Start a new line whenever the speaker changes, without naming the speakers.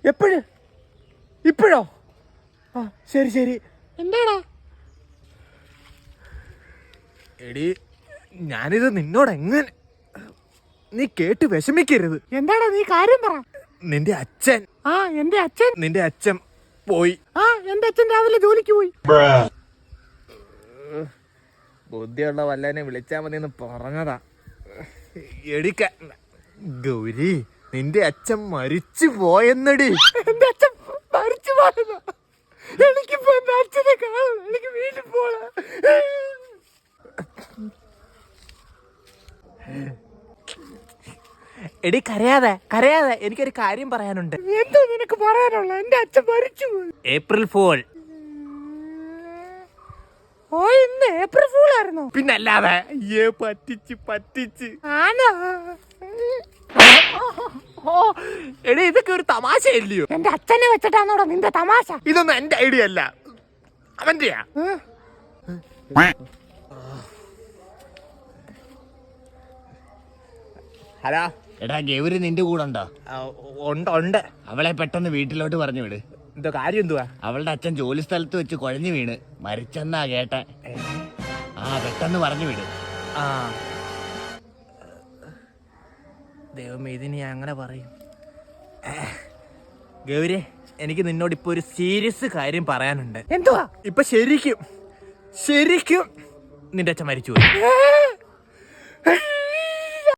എപ്പോഴ്? ഇപ്പോഴോ? ആ ശരി ശരി. എന്താടാ? എടി ഞാനിത് നിന്നോട് എങ്ങനെ, നീ കേട്ട് വിഷമിക്കരുത്. എന്താടാ നീ കാര്യം പറ. നിന്റെ അച്ഛൻ. ആ എന്റെ അച്ഛൻ. നിന്റെ അച്ഛൻ പോയി. ആ എന്റെ അച്ഛൻ രാവിലെ ജോലിക്ക് പോയി. ബുദ്ധിയുള്ള വല്ലനെ വിളിച്ചാ മതിയെന്ന് പറഞ്ഞതാ. എടിക്ക ഗൗരി, നിന്റെ അച്ഛൻ മരിച്ചു പോയെന്നടി. എന്റെ അച്ഛൻ മരിച്ചു പോയെന്നോ? എനിക്കിപ്പോ എന്റെ അച്ഛനെ കാണണം. എനിക്ക് വീട്ടിൽ പോണം. എടി കരയാതെ കരയാതെ, എനിക്കൊരു കാര്യം പറയാനുണ്ട്. എന്തോ നിനക്ക് പറയാനുള്ള? എന്റെ അച്ഛൻ മരിച്ചു പോയി. April fool. ഓ ഇന്ന് ഏപ്രിൽ ഫൂൾ ആയിരുന്നോ? പിന്നല്ലാതെ. പറ്റിച്ച് ആണോ? ഓ എടി ഇതൊക്കെ ഒരു തമാശയല്ലയോ? എന്റെ അച്ഛനെ വെച്ചിട്ടാണോടാ നിന്റെ തമാശ? ഇതൊന്നും എന്റെ ഐഡിയ അല്ല, അവന്റെയാ. ഹലോ
എടാ ഗൗരി നിന്റെ കൂടെ ഉണ്ടോ?
ഉണ്ട്.
അവളെ പെട്ടെന്ന് വീട്ടിലോട്ട് പറഞ്ഞു വിട്.
എന്തോ കാര്യം എന്തുവാ?
അവളുടെ അച്ഛൻ ജോലി സ്ഥലത്ത് വെച്ച് കുഴഞ്ഞു വീണ് മരിച്ചെന്നാ കേട്ടെ. ആ പെട്ടെന്ന് പറഞ്ഞു വിട്.
ആ ദൈവമേ, ഇതിന് ഞാൻ അങ്ങനെ പറയും. ഗൗരി, എനിക്ക് നിന്നോട് ഇപ്പൊ ഒരു സീരിയസ് കാര്യം പറയാനുണ്ട്. എന്തുവാ? ഇപ്പൊ ശരിക്കും നിന്റെ അച്ഛൻ മരിച്ചുപോയി.